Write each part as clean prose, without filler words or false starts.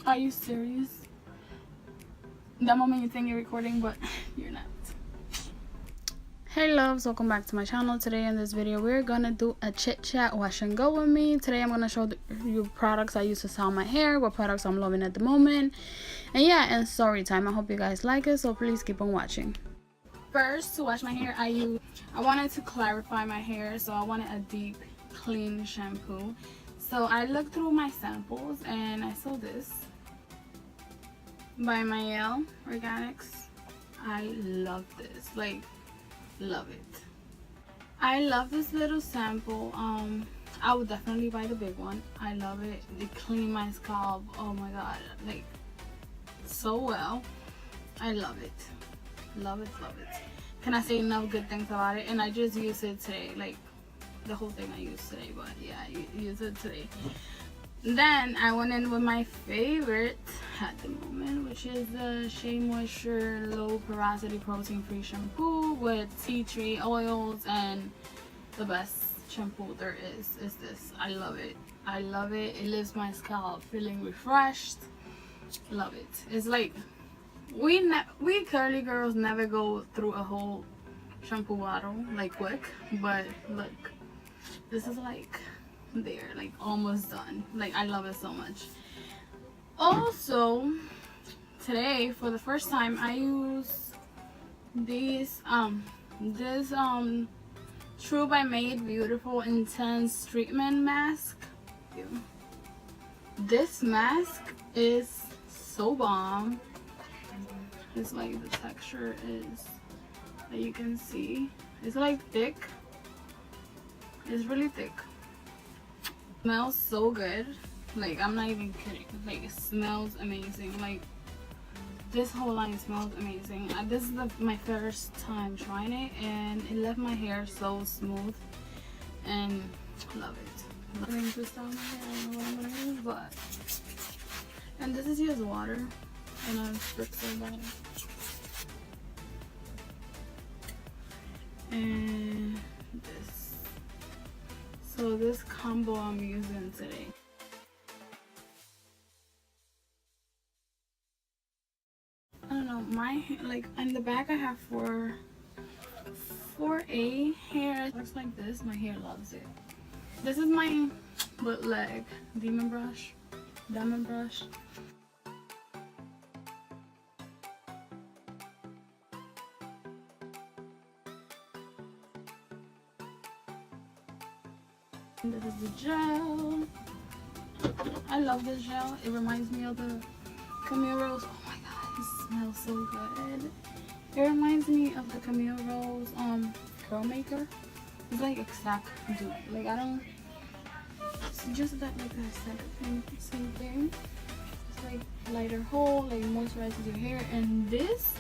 Are you serious? That moment you think you're recording, but you're not. Hey loves, welcome back to my channel. Today in this video we're gonna do a chit chat wash and go with me. Today I'm gonna show you products I use to style my hair, what products I'm loving at the moment, and yeah, and story time. I hope you guys like it, so please keep on watching. First, to wash my hair, I wanted to clarify my hair, so I wanted a deep clean shampoo. So I looked through my samples and I saw this by Mael Organics. I love this, like, love it. I love this little sample. I would definitely buy the big one. I love it. It cleaned my scalp, oh my god, like, so well. I love it, love it, love it. Can I say enough good things about it? And I just used it today, like the whole thing I used today, but yeah, I used it today. Then I went in with my favorite at the moment, which is the Shea Moisture Low Porosity Protein Free Shampoo with tea tree oils, and the best shampoo there is this. I love it. I love it. It leaves my scalp feeling refreshed. Love it. It's like we curly girls never go through a whole shampoo bottle like quick, but look, this is like there, like almost done. Like, I love it so much. Also, today for the first time I use these this True by Made Beautiful Intense Treatment Mask. This mask is so bomb. It's like the texture is, that you can see, it's like thick. It's really thick. Smells so good, like, I'm not even kidding. Like, it smells amazing. Like, this whole line smells amazing. This is my first time trying it, and it left my hair so smooth, and love it. I'm going to style my hair. I don't know what I'm gonna use, but, and this is just water and a spritzer bottle, and this. So this combo I'm using today. I don't know, my, like, in the back I have 4A hair. It looks like this. My hair loves it. This is my bootleg diamond brush. This is the gel. I love this gel. It reminds me of the Camille Rose. Oh my god, it smells so good. It reminds me of the Camille Rose curl maker. It's like exact dupe. Like, I don't, it's just that, like, the same thing. It's like lighter hold, like moisturizes your hair, and this,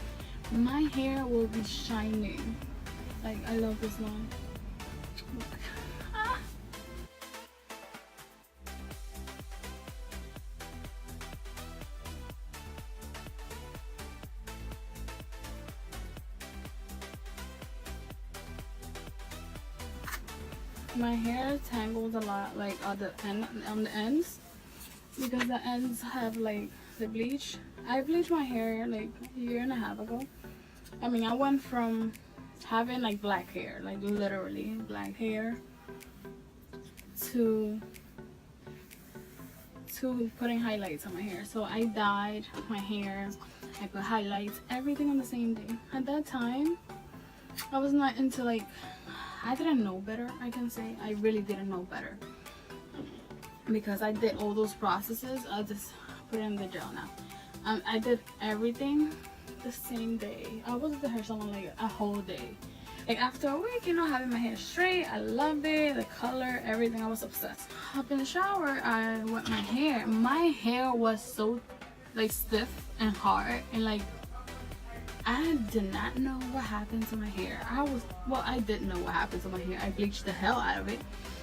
my hair will be shining. Like, I love this one. Look. My hair tangles a lot, like on the ends, because the ends have, like, the bleach. I bleached my hair like a year and a half ago. I mean, I went from having like black hair, like literally black hair, to putting highlights on my hair. So I dyed my hair, I put highlights, everything on the same day. At that time I was not into, like, I didn't know better, I can say. I really didn't know better, because I did all those processes. I'll just put it in the gel now. I did everything the same day. I was with the hair salon like a whole day. Like, after a week, you know, having my hair straight, I loved it, the color, everything. I was obsessed. Up in the shower, I wet my hair. My hair was so, like, stiff and hard, and like, I did not know what happened to my hair. I didn't know what happened to my hair. I bleached the hell out of it.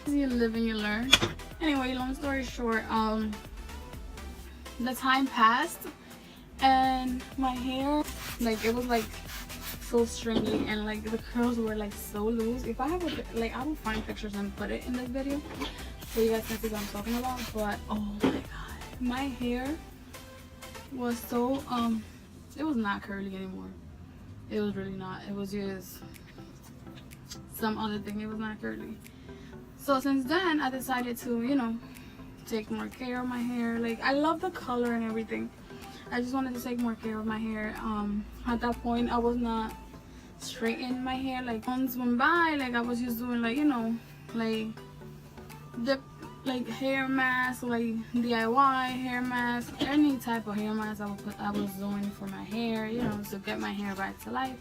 You live and you learn. Anyway, long story short, the time passed, and my hair, like, it was like so stringy, and like the curls were like so loose. If I have a, like, I will find pictures and put it in this video so you guys can see what I'm talking about. But oh my god, my hair was so it was not curly anymore. It was really not. It was just some other thing. It was not curly. So since then I decided to, you know, take more care of my hair. Like, I love the color and everything. I just wanted to take more care of my hair. At that point I was not straightening my hair. Like, months went by, like I was just doing, like, you know, like the like hair mask, like DIY hair mask, any type of hair mask I was doing for my hair, you know, to get my hair back to life,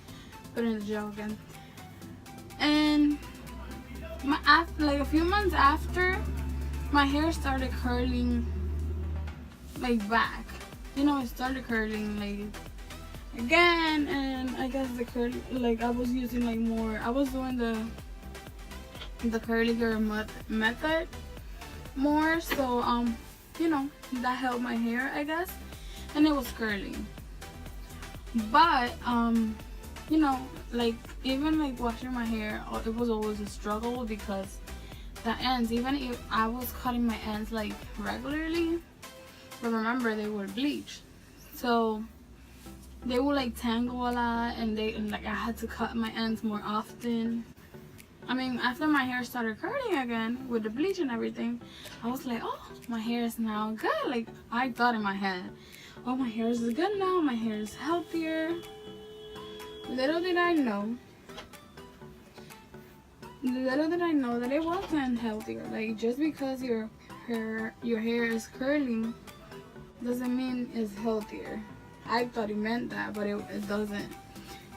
put it in the gel again. And like a few months after, my hair started curling like back, you know, it started curling like again. And I guess the curl, like I was using like more, I was doing the curlier method more, so you know, that helped my hair, I guess, and it was curling. But you know, like even like washing my hair, it was always a struggle because the ends, even if I was cutting my ends like regularly, but remember they were bleached, so they would like tangle a lot, and like I had to cut my ends more often. I mean, after my hair started curling again with the bleach and everything, I was like, oh, my hair is now good. Like, I thought in my head, oh, my hair is good now, my hair is healthier. Little did I know that it wasn't healthier. Like, just because your hair is curling doesn't mean it's healthier. I thought it meant that, but it doesn't,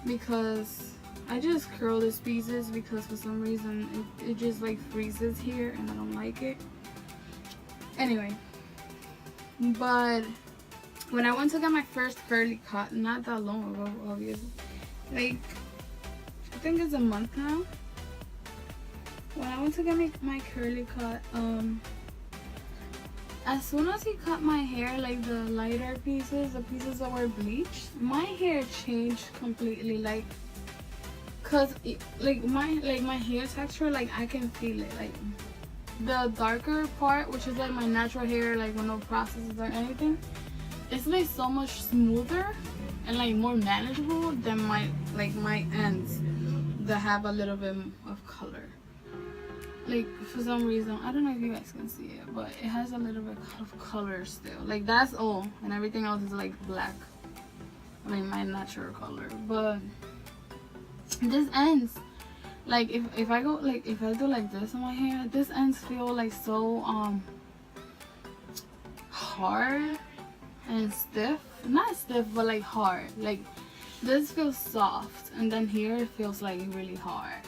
because I just curl these pieces because for some reason it just like freezes here and I don't like it. Anyway, but when I went to get my first curly cut, not that long ago, obviously, like I think it's a month now. When I went to get my curly cut, as soon as he cut my hair, like the lighter pieces, the pieces that were bleached, my hair changed completely. Like, cause like my hair texture, like I can feel it. Like the darker part, which is like my natural hair, like with no processes or anything, it's like so much smoother and like more manageable than my ends that have a little bit of color. Like, for some reason, I don't know if you guys can see it, but it has a little bit of color still. Like, that's all, and everything else is like black. I mean, my natural color. But this ends, like if I go, like if I do like this on my hair, this ends feel like so hard and stiff. Not stiff, but like hard. Like, this feels soft, and then here it feels like really hard.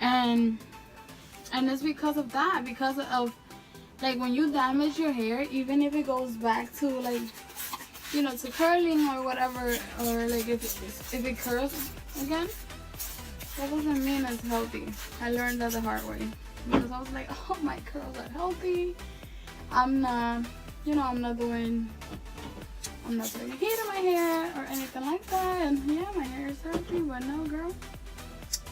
And it's because of that, because of like when you damage your hair, even if it goes back to like, you know, to curling or whatever, or like if it curls again, that doesn't mean it's healthy. I learned that the hard way, because I was like, oh, my curls are healthy, I'm not, you know, I'm not putting heat in my hair or anything like that, and yeah, my hair is healthy. But no, girl,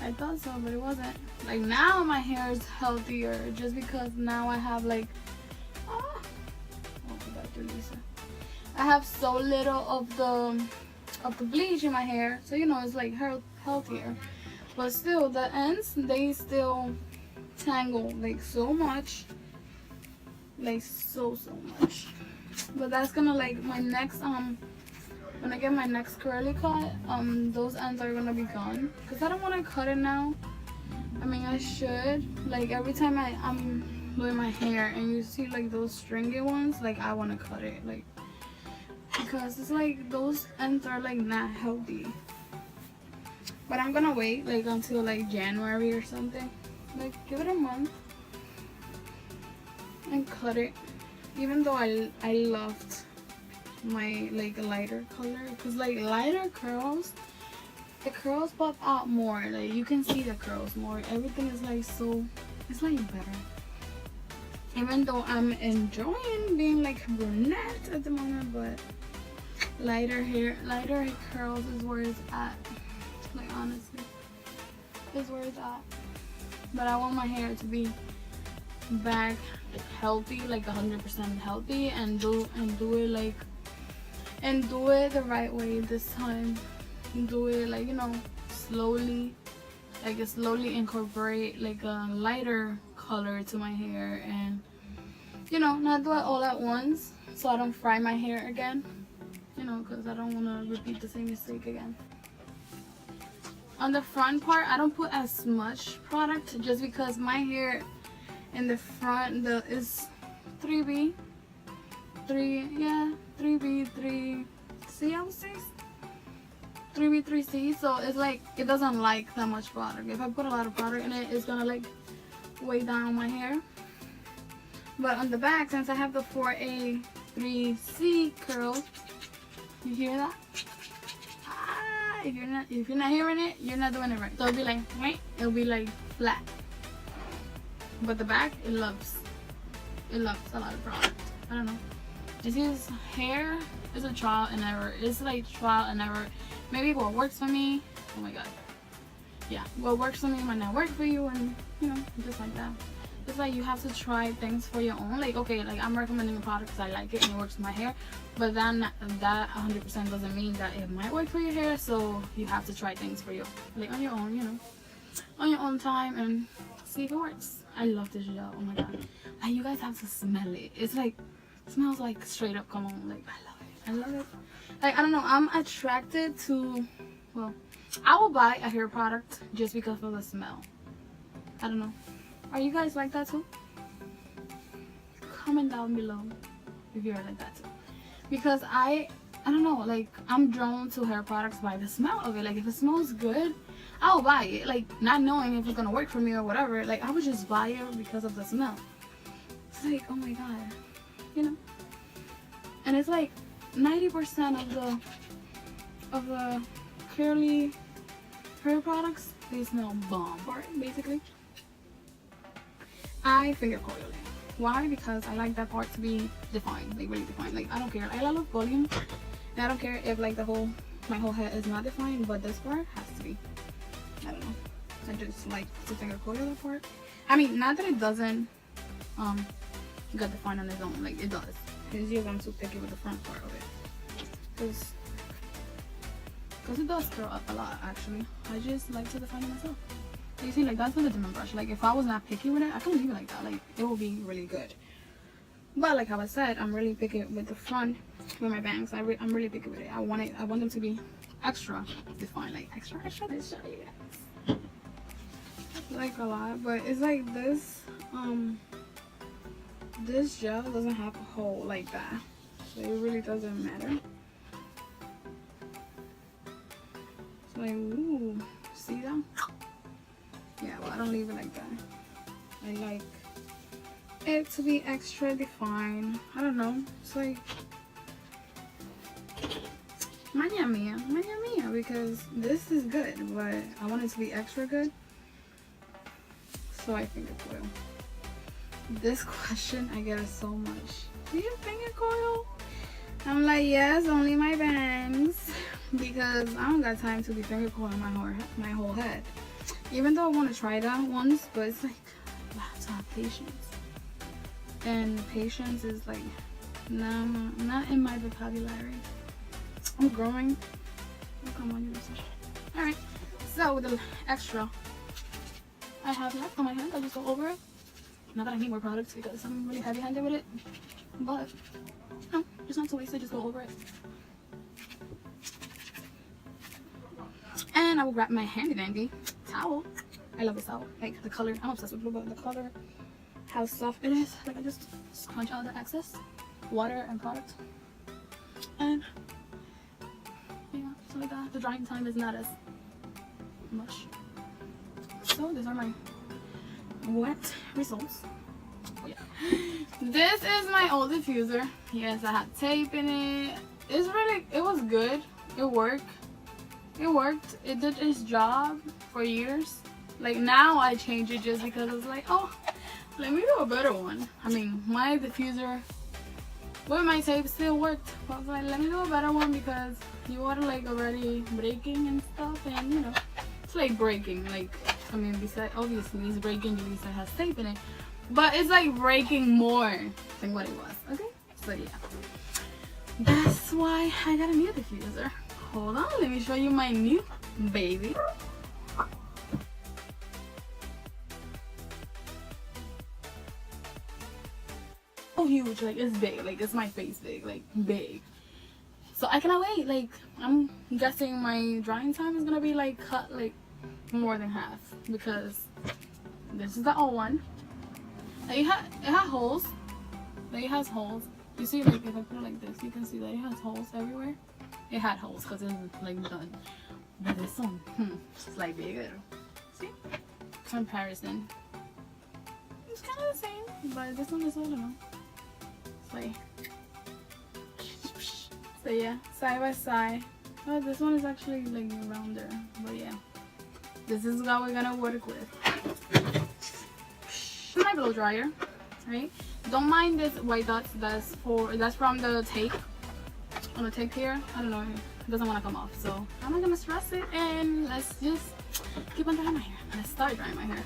I thought so, but it wasn't. Like, now my hair is healthier just because now I have like, oh, Dr. Lisa, I have so little of the bleach in my hair, so you know, it's like healthier. But still, the ends, they still tangle like so much, like so much. But that's gonna, like, my next when I get my next curly cut, those ends are gonna be gone, because I don't want to cut it now. I mean, I should, like, every time I'm doing my hair and you see like those stringy ones, like, I want to cut it, like, because it's like those ends are like not healthy. But I'm gonna wait like until like January or something, like give it a month and cut it, even though I loved my like lighter color, because like lighter curls, the curls pop out more, like you can see the curls more, everything is like so, it's like better. Even though I'm enjoying being like brunette at the moment, but lighter curls is where it's at, like, honestly, is where it's at. But I want my hair to be back healthy, like 100% healthy, and do it like And do it the right way this time. Do it like, you know, slowly. Like slowly incorporate like a lighter color to my hair, and you know, not do it all at once so I don't fry my hair again, you know, because I don't want to repeat the same mistake again. On the front part, I don't put as much product just because my hair in the front is 3B, 3C, I would say. 3B, 3C, so it's like it doesn't like that much product. If I put a lot of product in it, it's gonna like weigh down my hair. But on the back, since I have the 4A, 3C curl, you hear that? Ah, if you're not hearing it, you're not doing it right. So it'll be like, right? It'll be like flat. But the back, it loves a lot of product. I don't know. This is hair is a trial and error. It's like trial and error. Maybe what works for me, oh my god, yeah, what works for me might not work for you, and you know, just like that. It's like you have to try things for your own. Like, okay, like I'm recommending a product because I like it and it works for my hair, but then that 100% doesn't mean that it might work for your hair. So you have to try things for you, like on your own, you know, on your own time, and see if it works. I love this gel. Oh my god, like you guys have to smell it. It's like, it smells like straight up cologne. Like I love it. Like, I don't know, I'm attracted to, well, I will buy a hair product just because of the smell. I don't know. Are you guys like that too? Comment down below if you're like that too. Because I don't know, like I'm drawn to hair products by the smell of it. Like if it smells good, I'll buy it. Like not knowing if it's gonna work for me or whatever. Like I would just buy it because of the smell. It's like, oh my god, you know. And it's like 90% of the curly hair products, they smell bomb, basically. I finger coil it. Why? Because I like that part to be defined, like really defined. Like I don't care. I love volume, and I don't care if like my whole head is not defined, but this part has to be. I don't know. I just like to finger coil that part. I mean, not that it doesn't get defined on its own. Like it does. It's just I'm too picky with the front part of it, because it does curl up a lot. Actually, I just like to define it myself. You see, like that's with a diamond brush. Like if I was not picky with it, I could leave it like that. Like it will be really good. But like how I said, I'm really picky with the front, with my bangs. I'm really picky with it. I want them to be extra defined, like extra. Let's show you guys. Like a lot, but it's like this. This gel doesn't have a hole like that, so it really doesn't matter. It's like, ooh, see that? Yeah, well, I don't leave it like that. I like it to be extra defined. I don't know. It's like maña mia, because this is good, but I want it to be extra good. So I finger coil. This question I get it so much. Do you finger coil? I'm like, yes, only my bangs, because I don't got time to be finger coiling my whole head. Even though I want to try that once, but it's like you have to have patience, and patience is like not in my vocabulary. I'm growing. Oh, come on, you listen. All right. So with the extra I have left on my hand, I'll just go over it. Not that I need more products because I'm really heavy-handed with it, but no, just not to waste it, just go over it. And I will grab my handy dandy towel. I love this towel, like the color. I'm obsessed with blue, but the color, how soft it is. Like I just scrunch out the excess water and product, and yeah, so like that. The drying time is not as much. So these are my wet results. Oh, yeah. This is my old diffuser. Yes, I had tape in it. It was good. It worked. It did its job for years. Like now I change it just because it's like, oh, let me do a better one. I mean, my diffuser with my tape still worked, but I was like, let me do a better one because you are like already breaking and stuff, and you know, it's like breaking. Like, I mean, besides obviously it's breaking because it has tape in it, but it's like breaking more than what it was. Okay, so yeah. That's why I got a new diffuser. Hold on, let me show you my new baby. So huge, like it's big, like it's my face big, like big. So I cannot wait. Like I'm guessing my drying time is gonna be like cut like more than half, because this is the old one. Like it had holes. Like it has holes. You see, like if I put it like this, you can see that it has holes everywhere. It had holes because it's like done. But this one, it's like bigger. See? Comparison. It's kind of the same, but this one is, I don't know. It's like, so yeah, side by side. Oh, this one is actually like rounder, but yeah. This is what we're gonna work with. My blow dryer, right? Don't mind this white dots. That's from the tape. On the tape here, I don't know, it doesn't want to come off, so I'm not gonna stress it, and let's just keep on drying my hair. Let's start drying my hair.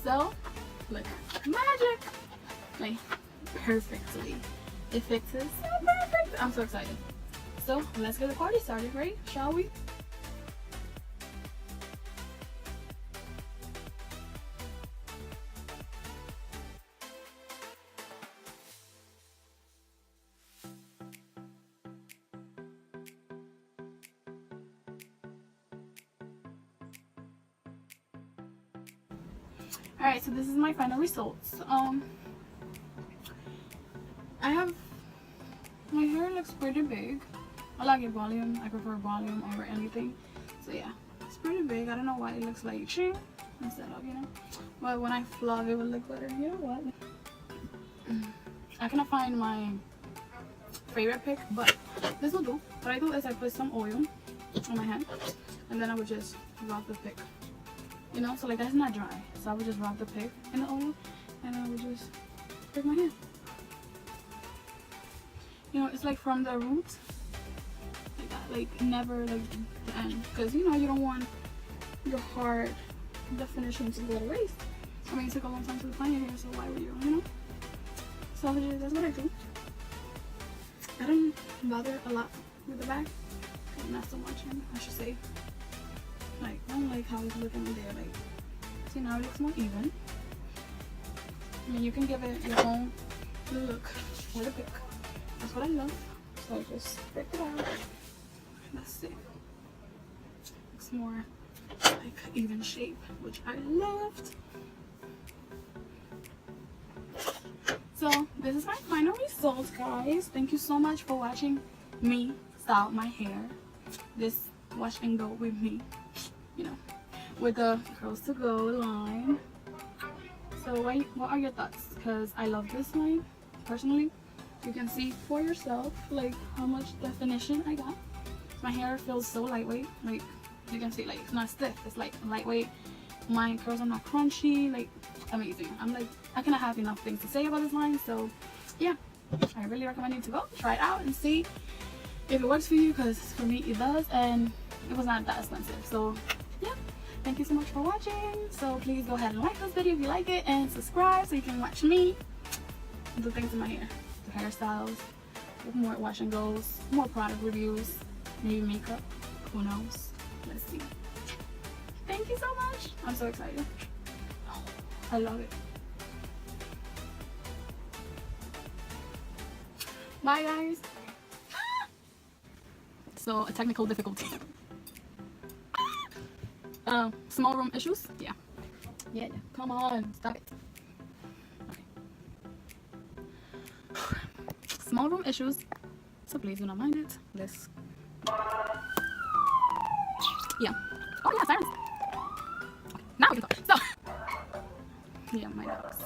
So look, magic, like perfectly. It fixes so perfect. I'm so excited. So let's get the party started, right? Shall we? Alright, so this is my final results. I have, my hair looks pretty big. I like it volume. I prefer volume over anything. So yeah, it's pretty big. I don't know why it looks like shing instead of, you know. But when I vlog, it would look better. You know what? I cannot find my favorite pick, but this will do. What I do is I put some oil on my hand, and then I would just rub the pick. You know, so like that's not dry. So I would just rub the pick in the oil, and I would just pick my hand. You know, it's like from the roots, like that, like never like the end, because you know you don't want your hard definition to go to waste. I mean, it took a long time to find your hair, so why would you know? So that's what I do. I don't bother a lot with the back, not so much, I should say. Like, I don't like how it's looking in there. Like, see, now it looks more even. I mean, you can give it your own look with a pick. That's what I love. So I just pick it out. That's it. Looks more like even shape, which I loved. So this is my final result, guys. Thank you so much for watching me style my hair. This wash and go with me, you know, with the curls to go line. So what are your thoughts? Because I love this line personally. You can see for yourself like how much definition I got. My hair feels so lightweight. Like you can see, like it's not stiff, it's like lightweight. My curls are not crunchy. Like amazing. I'm like, I cannot have enough things to say about this line. So yeah, I really recommend you to go try it out and see if it works for you, because for me it does, and it was not that expensive. So yeah, thank you so much for watching. So please go ahead and like this video if you like it, and subscribe so you can watch me do things in my hair, do hairstyles, more wash and goes, more product reviews, maybe makeup, who knows, let's see. Thank you so much. I'm so excited. Oh, I love it. Bye guys. So a technical difficulty. Small room issues. Yeah, come on, stop it. Okay. Small room issues, so please do not mind it. Let's, yeah. Oh yeah, sirens. Okay. Now we can talk. So yeah, my dogs.